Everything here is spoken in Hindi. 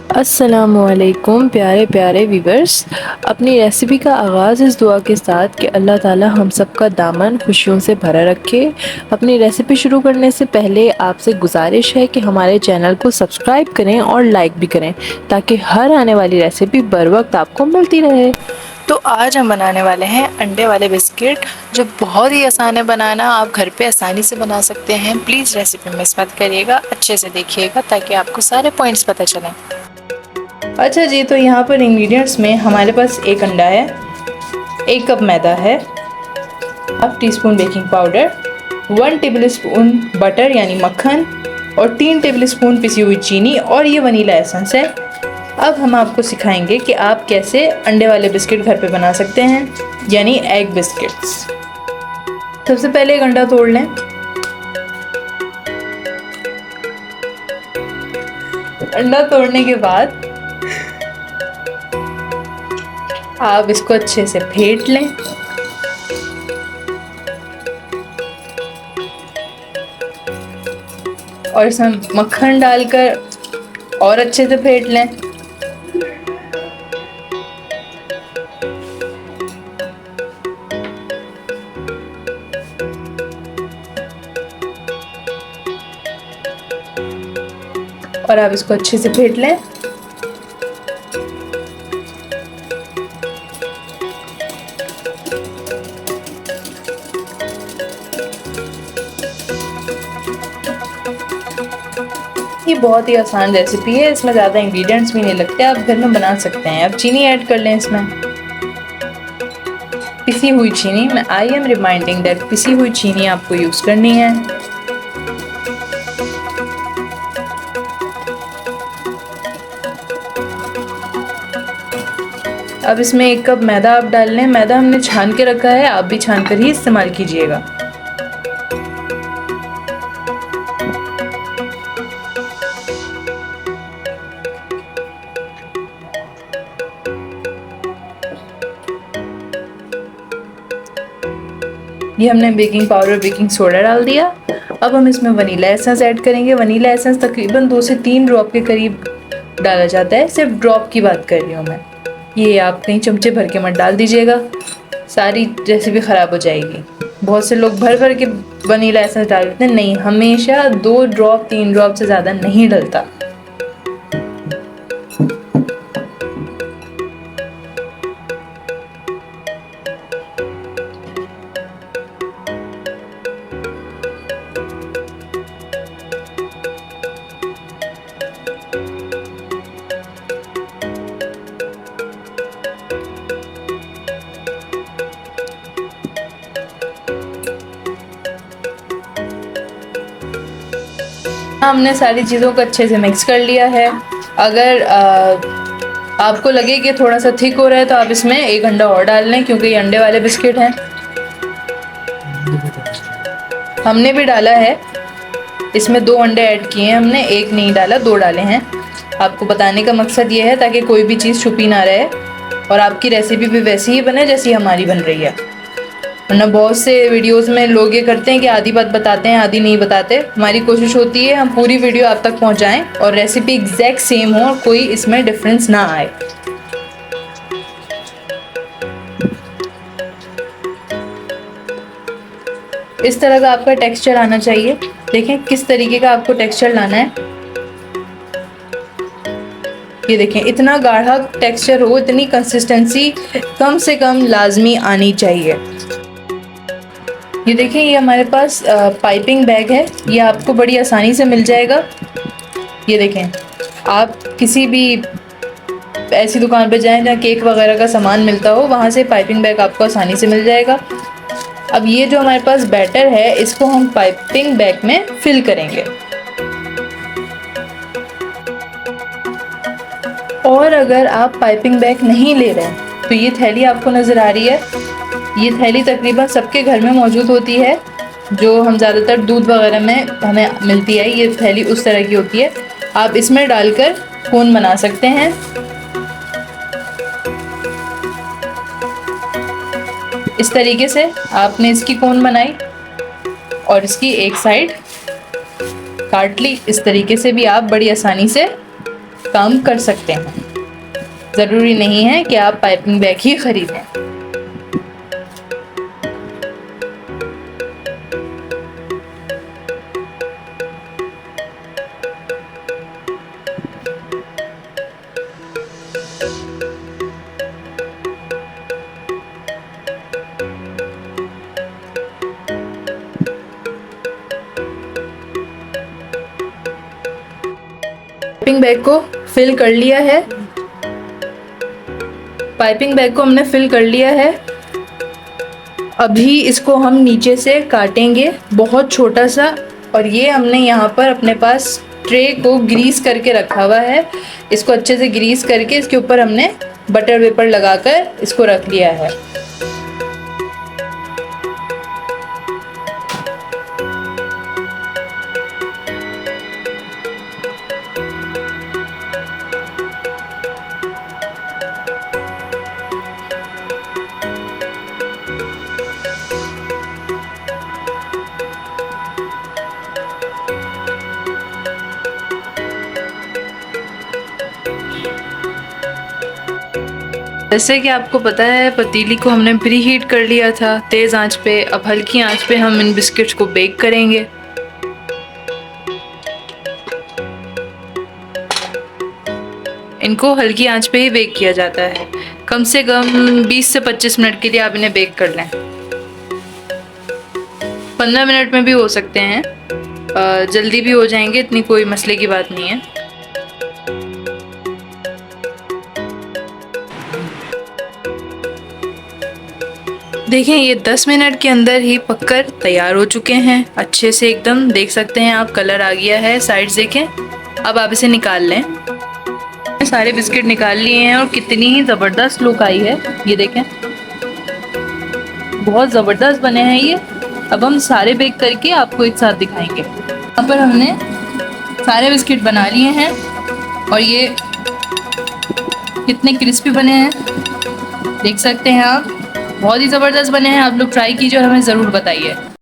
अस्सलामुअलैकुम प्यारे प्यारे व्यूवर्स। अपनी रेसिपी का आगाज़ इस दुआ के साथ कि अल्लाह ताला हम सब का दामन खुशियों से भरा रखे। अपनी रेसिपी शुरू करने से पहले आपसे गुजारिश है कि हमारे चैनल को सब्सक्राइब करें और लाइक भी करें ताकि हर आने वाली रेसिपी बर वक्त आपको मिलती रहे। तो आज हम बनाने वाले हैं अंडे वाले बिस्किट, जो बहुत ही आसान है बनाना। आप घर पे आसानी से बना सकते हैं। प्लीज़ रेसिपी मिस मत करिएगा, अच्छे से देखिएगा ताकि आपको सारे पॉइंट्स पता चलें। अच्छा जी, तो यहाँ पर इंग्रेडिएंट्स में हमारे पास एक अंडा है, 1 कप मैदा है, half tea spoon baking powder, 1 table spoon butter यानी मक्खन और 3 टेबल स्पून पिसी हुई चीनी और ये वनीला एसेंस है। अब हम आपको सिखाएंगे कि आप कैसे अंडे वाले बिस्किट घर पे बना सकते हैं, यानी एग बिस्किट्स। सबसे पहले एक अंडा तोड़ लें। अंडा तोड़ने के बाद आप इसको अच्छे से फेंट लें। और इसमें मक्खन डालकर और अच्छे से फेंट लें। और आप इसको अच्छे से फेंट लें। ये बहुत ही आसान रेसिपी है, इसमें ज़्यादा इंग्रेडिएंट्स भी नहीं लगते, आप घर में बना सकते हैं। अब चीनी ऐड कर लें इसमें, पिसी हुई चीनी। मैं आई एम रिमाइंडिंग दैट पिसी हुई चीनी आपको यूज़ करनी है। अब इसमें 1 कप मैदा आप डाल लें। मैदा हमने छान के रखा है, आप भी छान कर ही इस्तेमाल कीजिएगा। ये हमने बेकिंग पाउडर बेकिंग सोडा डाल दिया। अब हम इसमें वनीला एसेंस ऐड करेंगे। वनीला एसेंस तकरीबन 2 से 3 ड्रॉप के करीब डाला जाता है, सिर्फ ड्रॉप की बात कर रही हूँ मैं। ये आप कहीं चमचे भर के मत डाल दीजिएगा, सारी रेसिपी ख़राब हो जाएगी। बहुत से लोग भर भर के वनीला एसेंस डाल देते हैं, नहीं, हमेशा 2 ड्रॉप 3 ड्रॉप से ज़्यादा नहीं डलता। हमने सारी चीज़ों को अच्छे से मिक्स कर लिया है। अगर आपको लगे कि थोड़ा सा थिक हो रहा है तो आप इसमें 1 अंडा और डाल लें, क्योंकि ये अंडे वाले बिस्किट हैं। हमने भी डाला है, इसमें 2 अंडे ऐड किए हैं हमने, 1 नहीं डाला, 2 डाले हैं। आपको बताने का मकसद ये है ताकि कोई भी चीज़ छुपी ना रहे और आपकी रेसिपी भी वैसी ही बने जैसी हमारी बन रही है। वरना बहुत से वीडियोस में लोग ये करते हैं कि आधी बात बताते हैं, आधी नहीं बताते। हमारी कोशिश होती है हम पूरी वीडियो आप तक पहुंचाएं और रेसिपी एग्जैक्ट सेम हो और कोई इसमें डिफरेंस ना आए। इस तरह का आपका टेक्सचर आना चाहिए। देखें किस तरीके का आपको टेक्सचर लाना है। ये देखें, इतना गाढ़ा टेक्सचर हो, इतनी कंसिस्टेंसी कम से कम लाजमी आनी चाहिए। ये देखें, ये हमारे पास पाइपिंग बैग है, ये आपको बड़ी आसानी से मिल जाएगा। ये देखें, आप किसी भी ऐसी दुकान पे जाएं जहाँ केक वगैरह का सामान मिलता हो, वहाँ से पाइपिंग बैग आपको आसानी से मिल जाएगा। अब ये जो हमारे पास बैटर है, इसको हम पाइपिंग बैग में फिल करेंगे। और अगर आप पाइपिंग बैग नहीं ले रहे हैं तो ये थैली आपको नज़र आ रही है, ये थैली तकरीबन सबके घर में मौजूद होती है, जो हम ज़्यादातर दूध वगैरह में हमें मिलती है। ये थैली उस तरह की होती है, आप इसमें डालकर कोन बना सकते हैं। इस तरीके से आपने इसकी कोन बनाई और इसकी एक साइड काट ली। इस तरीके से भी आप बड़ी आसानी से काम कर सकते हैं। ज़रूरी नहीं है कि आप पाइपिंग बैग ही खरीदें। पाइपिंग बैग को फिल कर लिया है। पाइपिंग बैग को हमने फिल कर लिया है। अभी इसको हम नीचे से काटेंगे बहुत छोटा सा। और ये हमने यहाँ पर अपने पास ट्रे को ग्रीस करके रखा हुआ है। इसको अच्छे से ग्रीस करके इसके ऊपर हमने बटर पेपर लगाकर इसको रख लिया है। जैसे कि आपको पता है, पतीली को हमने प्री हीट कर लिया था तेज़ आंच पे। अब हल्की आंच पे हम इन बिस्किट्स को बेक करेंगे। इनको हल्की आंच पे ही बेक किया जाता है। कम से कम 20 से 25 मिनट के लिए आप इन्हें बेक कर लें। 15 मिनट में भी हो सकते हैं, जल्दी भी हो जाएंगे, इतनी कोई मसले की बात नहीं है। देखें, ये 10 मिनट के अंदर ही पककर तैयार हो चुके हैं। अच्छे से एकदम देख सकते हैं आप, कलर आ गया है। साइड्स देखें। अब आप इसे निकाल लें। सारे बिस्किट निकाल लिए हैं और कितनी ही ज़बरदस्त लुक आई है, ये देखें, बहुत ज़बरदस्त बने हैं ये। अब हम सारे बेक करके आपको एक साथ दिखाएंगे। यहाँ पर हमने सारे बिस्किट बना लिए हैं और ये कितने क्रिस्पी बने हैं देख सकते हैं आप। बहुत ही ज़बरदस्त बने हैं। आप लोग ट्राई कीजिए और हमें ज़रूर बताइए।